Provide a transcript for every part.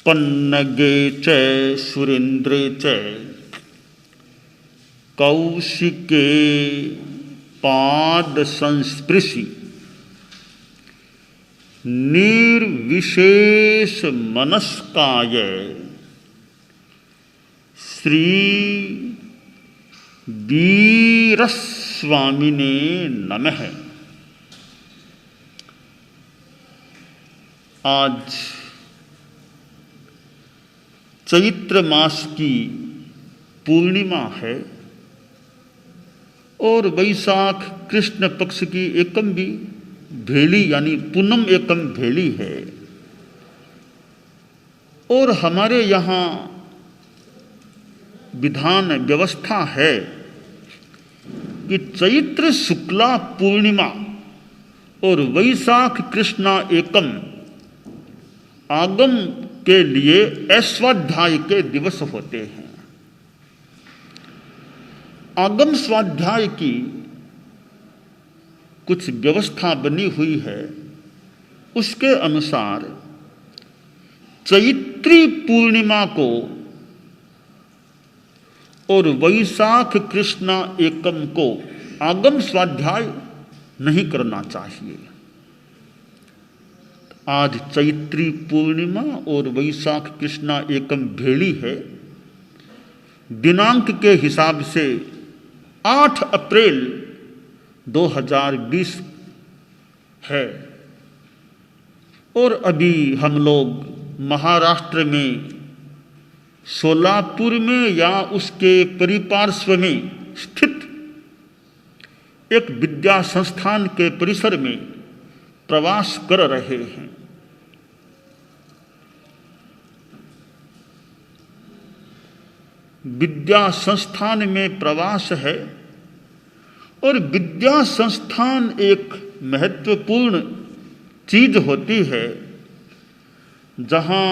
पन्नगे च सुरेन्द्रे च कौशिके पाद संस्पृशि निर्विशेष मनस्काय श्री वीरस्वामिने नमः। आज चैत्र मास की पूर्णिमा है और वैशाख कृष्ण पक्ष की एकम भी भेली यानी पूनम एकम भेली है। और हमारे यहाँ विधान व्यवस्था है कि चैत्र शुक्ला पूर्णिमा और वैशाख कृष्णा एकम आगम के लिए स्वाध्याय के दिवस होते हैं। आगम स्वाध्याय की कुछ व्यवस्था बनी हुई है। उसके अनुसार चैत्री पूर्णिमा को और वैशाख कृष्णा एकम को आगम स्वाध्याय नहीं करना चाहिए। आज चैत्री पूर्णिमा और वैशाख कृष्णा एकम भेली है। दिनांक के हिसाब से 8 अप्रैल 2020 है और अभी हम लोग महाराष्ट्र में सोलापुर में या उसके परिपार्श्व में स्थित एक विद्या संस्थान के परिसर में प्रवास कर रहे हैं। विद्या संस्थान में प्रवास है और विद्या संस्थान एक महत्वपूर्ण चीज होती है जहाँ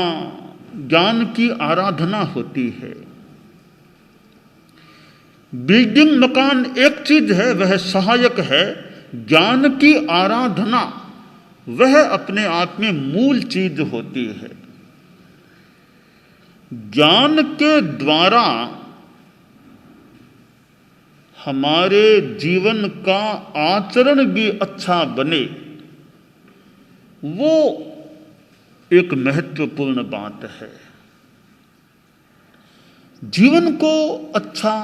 ज्ञान की आराधना होती है। बिल्डिंग मकान एक चीज है, वह सहायक है। ज्ञान की आराधना वह अपने आप में मूल चीज होती है। ज्ञान के द्वारा हमारे जीवन का आचरण भी अच्छा बने, वो एक महत्वपूर्ण बात है। जीवन को अच्छा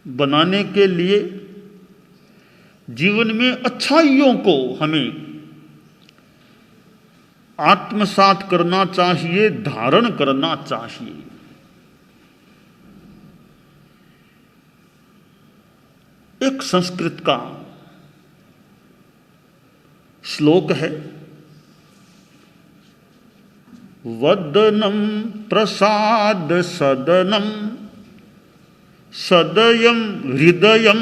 बनाने के लिए जीवन में अच्छाइयों को हमें आत्मसात करना चाहिए, धारण करना चाहिए। एक संस्कृत का श्लोक है, वदनम प्रसाद सदनम सदयम हृदयम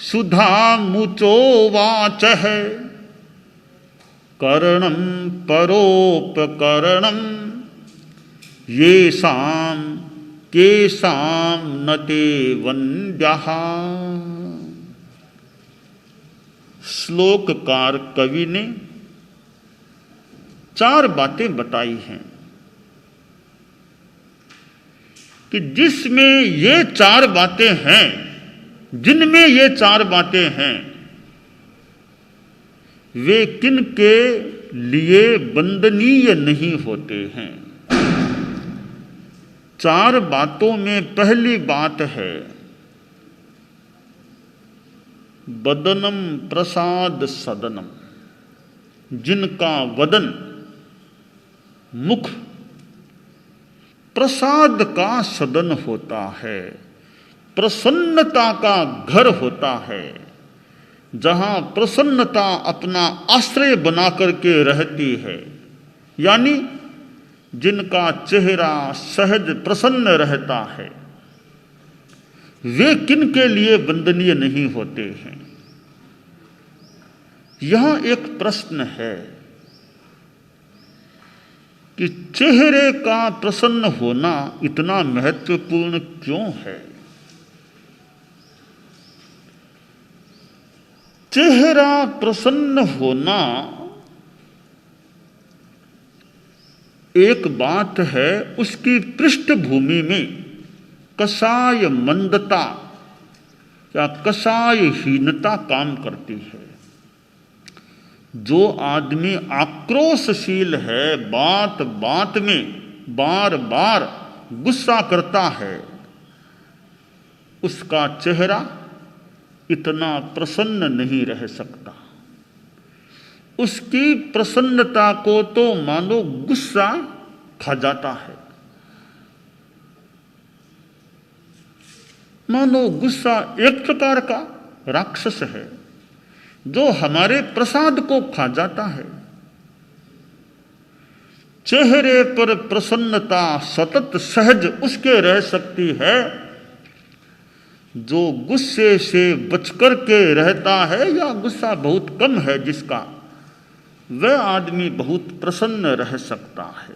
सुधा मुचो वाचः करणम परोपकरणम येषां केषां न ते वन्द्यः। श्लोककार कवि ने 4 बातें बताई हैं कि जिसमें ये 4 बातें हैं, जिनमें ये 4 बातें हैं, वे किन के लिए वंदनीय नहीं होते हैं। 4 बातों में पहली बात है वदनम प्रसाद सदनम, जिनका वदन मुख प्रसाद का सदन होता है, प्रसन्नता का घर होता है, जहां प्रसन्नता अपना आश्रय बना करके रहती है। यानी जिनका चेहरा सहज प्रसन्न रहता है, वे किन के लिए वंदनीय नहीं होते हैं। यहां एक प्रश्न है कि चेहरे का प्रसन्न होना इतना महत्वपूर्ण क्यों है। चेहरा प्रसन्न होना एक बात है उसकी पृष्ठभूमि में कसाय मंदता या कसायहीनता काम करती है। जो आदमी आक्रोशशील है, बात बात में बार बार गुस्सा करता है, उसका चेहरा इतना प्रसन्न नहीं रह सकता। उसकी प्रसन्नता को तो मानो गुस्सा खा जाता है। मानो गुस्सा एक प्रकार का राक्षस है जो हमारे प्रसाद को खा जाता है। चेहरे पर प्रसन्नता सतत सहज उसके रह सकती है जो गुस्से से बचकर के रहता है, या गुस्सा बहुत कम है जिसका, वह आदमी बहुत प्रसन्न रह सकता है।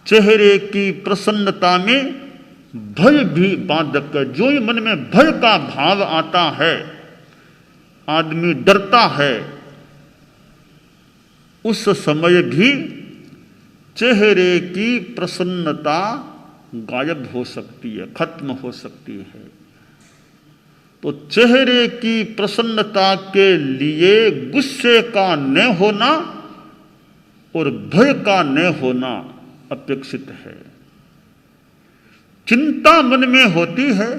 चेहरे की प्रसन्नता में भय भी बाधक है। जो ही मन में भय का भाव आता है, आदमी डरता है, उस समय भी चेहरे की प्रसन्नता गायब हो सकती है, खत्म हो सकती है। तो चेहरे की प्रसन्नता के लिए गुस्से का न होना और भय का न होना अपेक्षित है। चिंता मन में होती है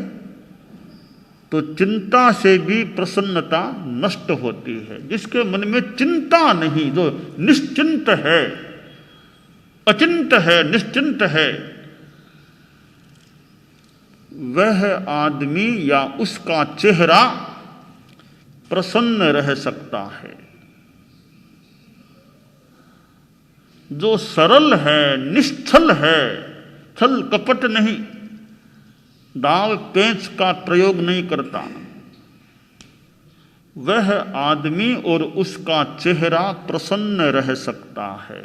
तो चिंता से भी प्रसन्नता नष्ट होती है। जिसके मन में चिंता नहीं, जो निश्चिंत है, अचिंत है, निश्चिंत है, वह आदमी या उसका चेहरा प्रसन्न रह सकता है। जो सरल है, निश्चल है, छल कपट नहीं, दाव पेंच का प्रयोग नहीं करता, वह आदमी और उसका चेहरा प्रसन्न रह सकता है।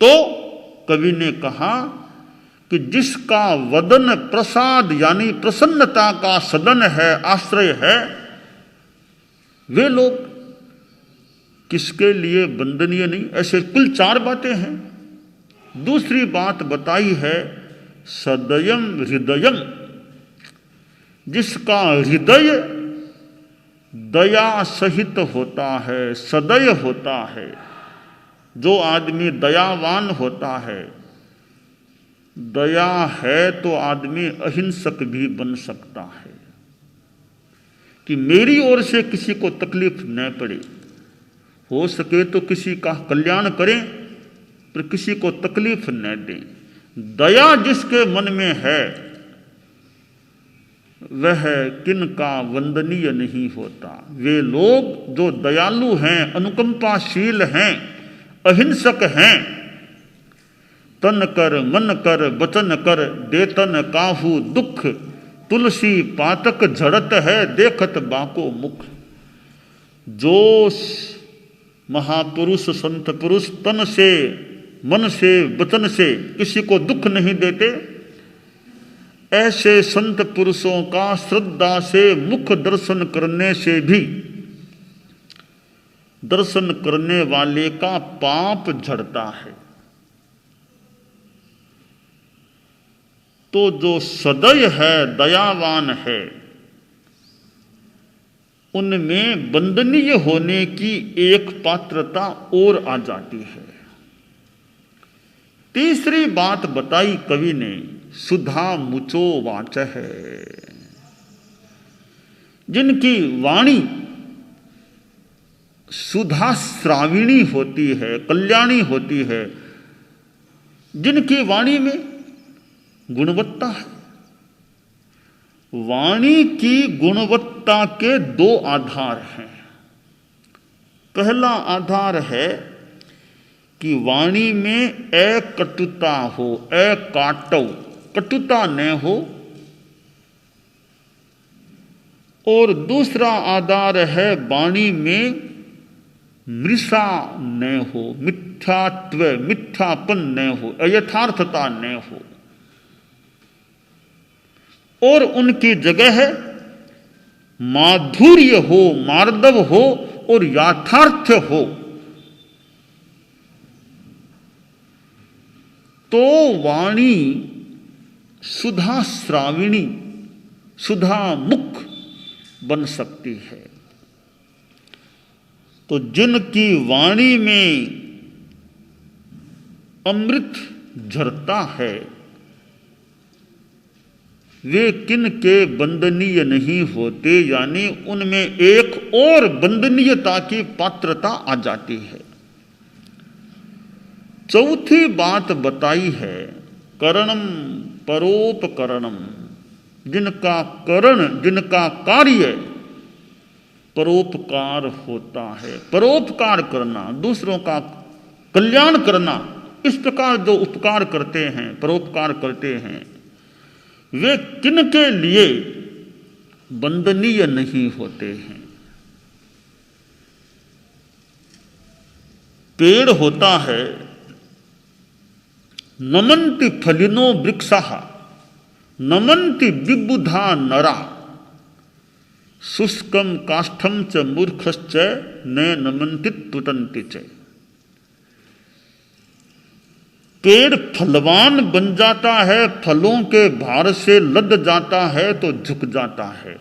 तो कवि ने कहा कि जिसका वदन प्रसाद यानी प्रसन्नता का सदन है, आश्रय है, वे लोग किसके लिए वंदनीय नहीं। ऐसे कुल 4 बातें हैं। दूसरी बात बताई है सदयम हृदयम, जिसका हृदय दया सहित होता है, सदय होता है। जो आदमी दयावान होता है, दया है तो आदमी अहिंसक भी बन सकता है कि मेरी ओर से किसी को तकलीफ न पड़े, हो सके तो किसी का कल्याण करें पर किसी को तकलीफ न दें। दया जिसके मन में है वह किनका वंदनीय नहीं होता। वे लोग जो दयालु हैं, अनुकंपाशील हैं, अहिंसक हैं, तन कर मन कर वचन कर देतन काहू दुख, तुलसी पातक झड़त है देखत बाको मुख। जो महापुरुष संत पुरुष तन से, मन से, वचन से किसी को दुख नहीं देते, ऐसे संत पुरुषों का श्रद्धा से मुख दर्शन करने से भी दर्शन करने वाले का पाप झड़ता है। तो जो सदय है, दयावान है, उनमें वंदनीय होने की एक पात्रता और आ जाती है। तीसरी बात बताई कवि ने, सुधा मुचो वाच है। जिनकी वाणी सुधा श्राविणी होती है, कल्याणी होती है, जिनकी वाणी में गुणवत्ता है। वाणी की गुणवत्ता के 2 आधार हैं। पहला आधार है कि वाणी में अकटुता हो, अकाटव, कटुता न हो, और दूसरा आधार है वाणी में मृषा न हो, मिथ्यात्व, मिथ्यापन न हो, अयथार्थता न हो, और उनकी जगह है माधुर्य हो, मार्दव हो और यथार्थ हो। तो वाणी सुधा श्राविणी, सुधा मुख बन सकती है। तो जिनकी वाणी में अमृत झरता है वे किन के बंदनीय नहीं होते, यानी उनमें एक और बंदनीयता की पात्रता आ जाती है। चौथी बात बताई है करणम परोपकरणम, जिनका करण, जिनका कार्य परोपकार होता है। परोपकार करना, दूसरों का कल्याण करना, इस प्रकार जो उपकार करते हैं, परोपकार करते हैं, वे किन के लिए बंदनीय नहीं होते हैं। पेड़ होता है नमन्ति फलिनो वृक्षः नमन्ति विबुधा नरा शुष्कम काष्ठम च मूर्खश्च न नमन्ति तुटन्ति च। पेड़ फलवान बन जाता है, फलों के भार से लद जाता है तो झुक जाता है।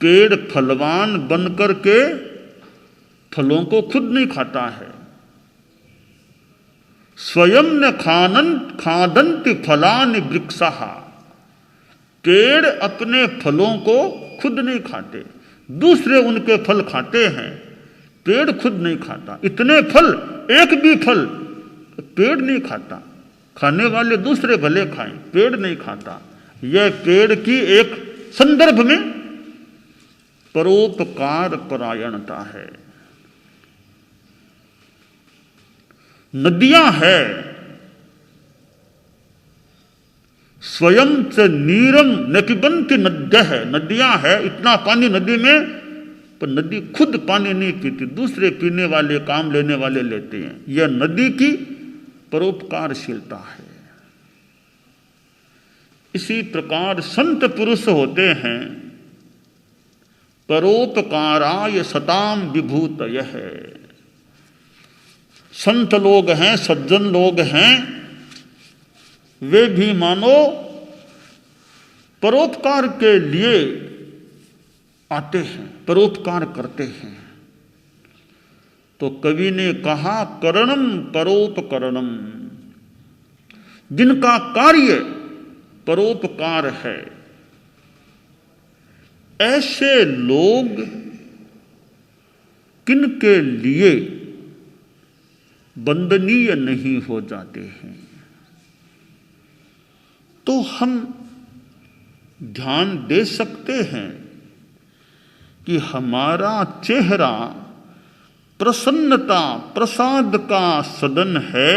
पेड़ फलवान बनकर के फलों को खुद नहीं खाता है। स्वयं न खादन्ति फलानि वृक्षः, पेड़ अपने फलों को खुद नहीं खाते, दूसरे उनके फल खाते हैं, पेड़ खुद नहीं खाता। इतने फल, एक भी फल पेड़ नहीं खाता, खाने वाले दूसरे भले खाएं, पेड़ नहीं खाता। यह पेड़ की एक संदर्भ में परोपकार परायणता है। नदियां है स्वयं च नीरम न पिबन्ति नद्यः, नदियां है, इतना पानी नदी में, पर नदी खुद पानी नहीं पीती, दूसरे पीने वाले, काम लेने वाले लेते हैं। यह नदी की परोपकारशीलता है। इसी प्रकार संत पुरुष होते हैं परोपकाराय सताम विभूतयः। संत लोग हैं, सज्जन लोग हैं, वे भी मानो परोपकार के लिए आते हैं, परोपकार करते हैं। तो कवि ने कहा करणम परोपकरणम, जिनका कार्य परोपकार है, ऐसे लोग किन के लिए बंदनीय नहीं हो जाते हैं। तो हम ध्यान दे सकते हैं कि हमारा चेहरा प्रसन्नता, प्रसाद का सदन है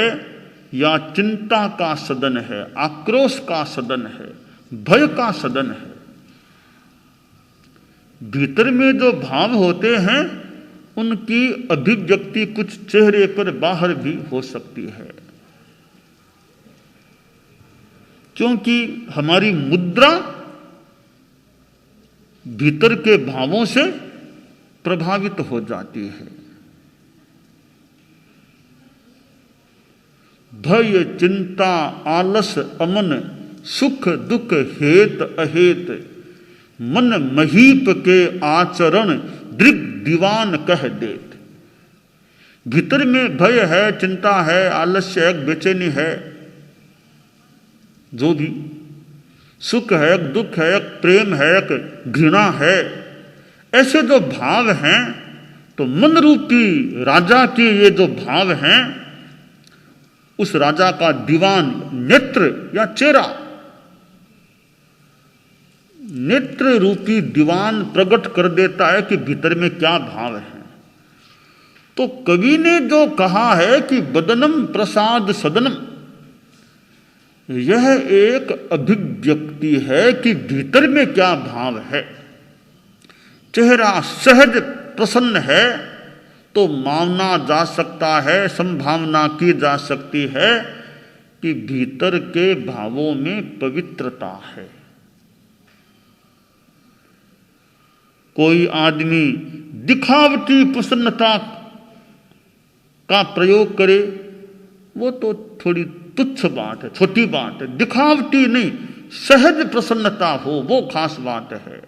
या चिंता का सदन है, आक्रोश का सदन है, भय का सदन है। भीतर में जो भाव होते हैं उनकी अभिव्यक्ति कुछ चेहरे पर बाहर भी हो सकती है, क्योंकि हमारी मुद्रा भीतर के भावों से प्रभावित हो जाती है। भय, चिंता, आलस, अमन, सुख दुख, हेत अहेत, मन महीप के आचरण दृग दीवान कह देत। भीतर में भय है, चिंता है, आलस्य है, बेचैनी है, जो भी सुख है, दुख है, प्रेम है, घृणा है, ऐसे जो भाव हैं, तो मन रूपी राजा के ये जो भाव हैं, उस राजा का दीवान नेत्र या चेहरा, नेत्र रूपी दीवान प्रकट कर देता है कि भीतर में क्या भाव है। तो कवि ने जो कहा है कि बदनम प्रसाद सदनम, यह एक अभिव्यक्ति है कि भीतर में क्या भाव है। चेहरा सहज प्रसन्न है तो माना जा सकता है, संभावना की जा सकती है कि भीतर के भावों में पवित्रता है। कोई आदमी दिखावटी प्रसन्नता का प्रयोग करे, वो तो थोड़ी तुच्छ बात है, छोटी बात है, दिखावटी नहीं, सहज प्रसन्नता हो वो खास बात है।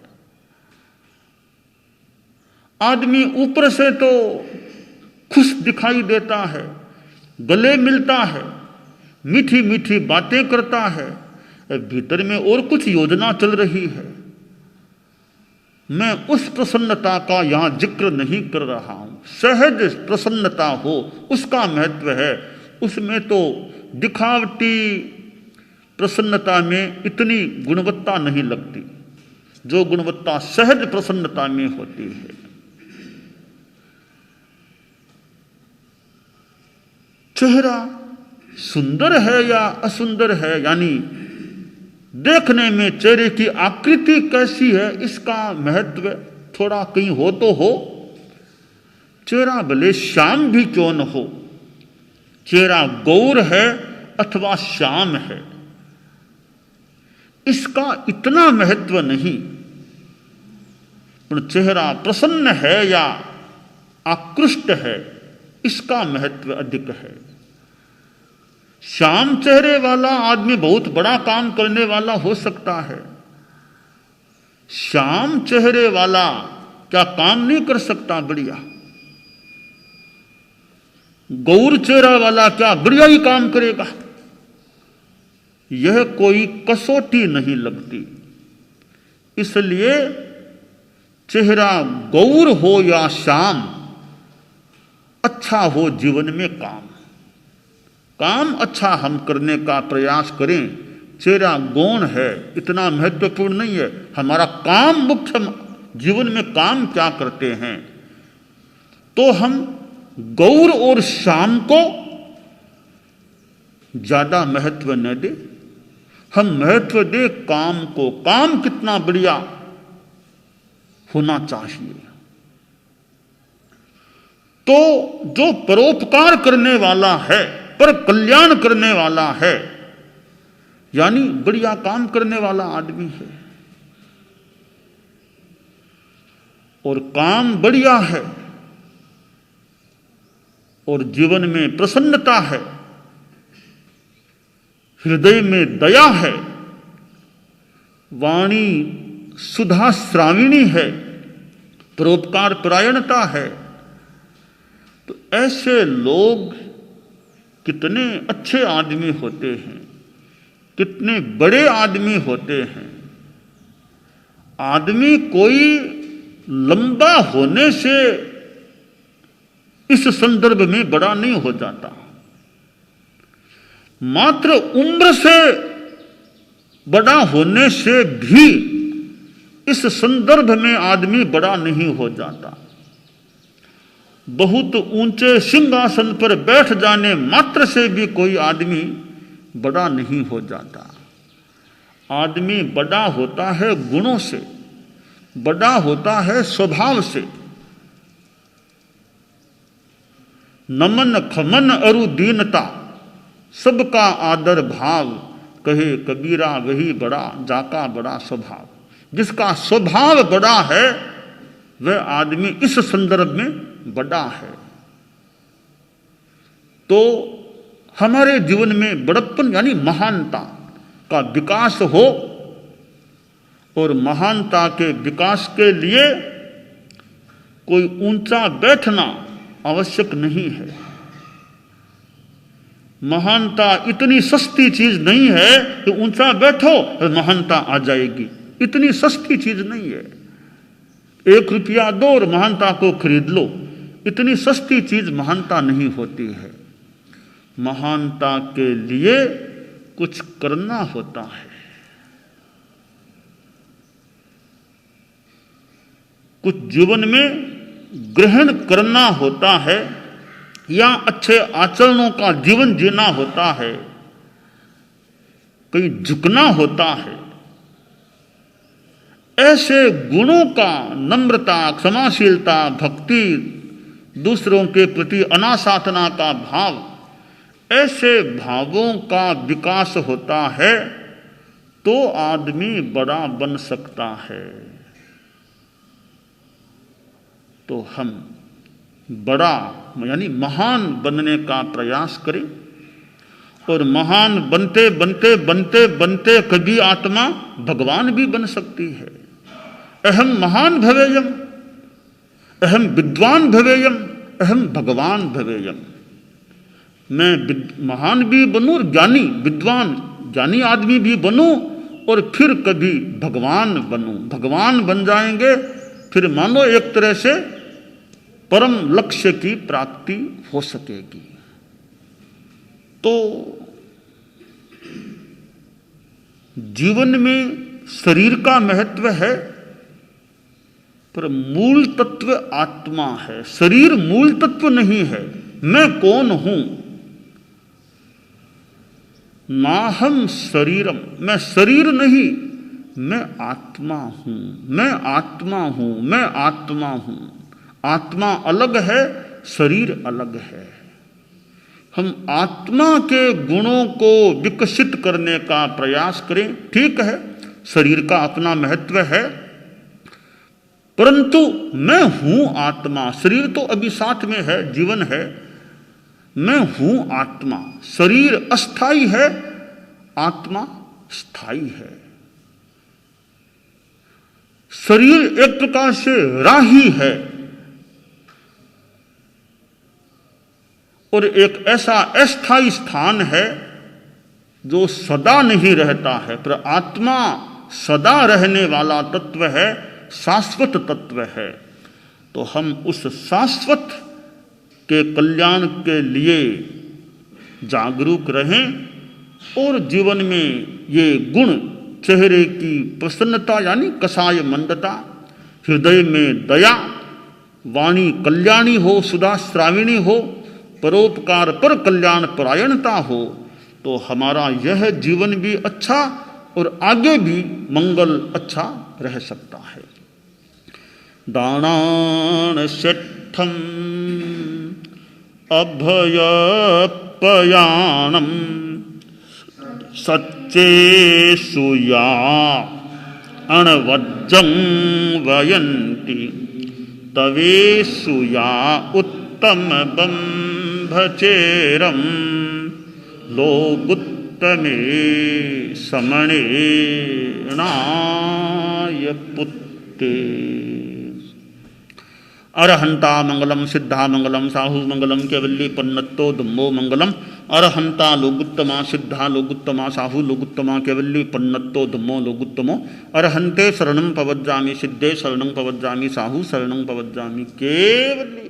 आदमी ऊपर से तो खुश दिखाई देता है, गले मिलता है, मीठी मीठी बातें करता है, भीतर में और कुछ योजना चल रही है। मैं उस प्रसन्नता का यहां जिक्र नहीं कर रहा हूं। सहज प्रसन्नता हो उसका महत्व है। उसमें तो दिखावटी प्रसन्नता में इतनी गुणवत्ता नहीं लगती जो गुणवत्ता सहज प्रसन्नता में होती है। चेहरा सुंदर है या असुंदर है, यानी देखने में चेहरे की आकृति कैसी है, इसका महत्व थोड़ा कहीं हो तो हो। चेहरा भले श्याम भी क्यों न हो, चेहरा गौर है अथवा श्याम है, इसका इतना महत्व नहीं। पर चेहरा प्रसन्न है या आकृष्ट है, इसका महत्व अधिक है। श्याम चेहरे वाला आदमी बहुत बड़ा काम करने वाला हो सकता है। श्याम चेहरे वाला क्या काम नहीं कर सकता बढ़िया? गौर चेहरा वाला क्या बढ़िया ही काम करेगा? यह कोई कसौटी नहीं लगती। इसलिए चेहरा गौर हो या श्याम, अच्छा हो जीवन में काम अच्छा हम करने का प्रयास करें। चेहरा गौण है इतना महत्वपूर्ण नहीं है, हमारा काम मुख्य, जीवन में काम क्या करते हैं। तो हम गौर और श्याम को ज्यादा महत्व न दे, हम महत्व दे काम को। काम कितना बढ़िया होना चाहिए। तो जो परोपकार करने वाला है, पर कल्याण करने वाला है, यानी बढ़िया काम करने वाला आदमी है, और काम बढ़िया है और जीवन में प्रसन्नता है, हृदय में दया है, वाणी सुधा श्राविणी है, परोपकार परायणता है, तो ऐसे लोग कितने अच्छे आदमी होते हैं, कितने बड़े आदमी होते हैं। आदमी कोई लंबा होने से इस संदर्भ में बड़ा नहीं हो जाता, मात्र उम्र से बड़ा होने से भी इस संदर्भ में आदमी बड़ा नहीं हो जाता। बहुत ऊंचे सिंहासन पर बैठ जाने मात्र से भी कोई आदमी बड़ा नहीं हो जाता। आदमी बड़ा होता है गुणों से, बड़ा होता है स्वभाव से। नमन खमन अरु दीनता, सबका आदर भाव, कहे कबीरा वही बड़ा जाका बड़ा स्वभाव। जिसका स्वभाव बड़ा है वह आदमी इस संदर्भ में बड़ा है। तो हमारे जीवन में बड़प्पन यानी महानता का विकास हो, और महानता के विकास के लिए कोई ऊंचा बैठना आवश्यक नहीं है। महानता इतनी सस्ती चीज नहीं है कि ऊंचा बैठो और महानता आ जाएगी, इतनी सस्ती चीज नहीं है। 1 रुपया दो और महानता को खरीद लो, इतनी सस्ती चीज महानता नहीं होती है। महानता के लिए कुछ करना होता है, कुछ जीवन में ग्रहण करना होता है, या अच्छे आचरणों का जीवन जीना होता है, कहीं झुकना होता है। ऐसे गुणों का, नम्रता, क्षमाशीलता, भक्ति, दूसरों के प्रति अनासाधना का भाव, ऐसे भावों का विकास होता है तो आदमी बड़ा बन सकता है। तो हम बड़ा यानी महान बनने का प्रयास करें, और महान बनते बनते बनते बनते कभी आत्मा भगवान भी बन सकती है। अहम महान भवेयम, अहम विद्वान भवेयम, अहम भगवान भवेयम। मैं महान भी बनूं और ज्ञानी विद्वान ज्ञानी आदमी भी बनूं और फिर कभी भगवान बनूं। भगवान बन जाएंगे फिर मानो एक तरह से परम लक्ष्य की प्राप्ति हो सकेगी। तो जीवन में शरीर का महत्व है, पर मूल तत्व आत्मा है। शरीर मूल तत्व नहीं है। मैं कौन हूं? नाहम शरीरम, मैं शरीर नहीं, मैं आत्मा हूं, मैं आत्मा हूं, मैं आत्मा हूं। आत्मा अलग है, शरीर अलग है। हम आत्मा के गुणों को विकसित करने का प्रयास करें, ठीक है, शरीर का अपना महत्व है, परंतु मैं हूं आत्मा। शरीर तो अभी साथ में है, जीवन है। मैं हूं आत्मा। शरीर अस्थाई है, आत्मा स्थाई है। शरीर एक प्रकार से राही है और एक ऐसा अस्थाई स्थान है जो सदा नहीं रहता है, पर आत्मा सदा रहने वाला तत्व है, शाश्वत तत्व है। तो हम उस शाश्वत के कल्याण के लिए जागरूक रहें और जीवन में ये गुण, चेहरे की प्रसन्नता यानी कसाय मंदता, हृदय में दया, वाणी कल्याणी हो, सुधा श्राविणी हो, परोपकार पर कल्याण परायणता हो, तो हमारा यह जीवन भी अच्छा और आगे भी मंगल अच्छा रह सकता है। दानान षट्ठम अभयपयाणम सच्चेषु या अणवज्जं वयन्ति तवेषु या उत्तमं भचेरं लोगुत्तमे समणेनाय पुत्ते। अरहंता मंगलम सिद्धा मंगलम साहु मंगलम केवल्ली पन्नत्तो धम्मो मंगलम। अरहंता लोगुत्तमा सिद्धा लोगुत्तमा साहु लोगुत्तमा केवल्ली पन्नत्तो धम्मो लोगुत्तमो। अरहंते शरणं पवज्जामि सिद्धे शरणं पवज्जामि साहु शरणं पवज्जामि केवल्ली।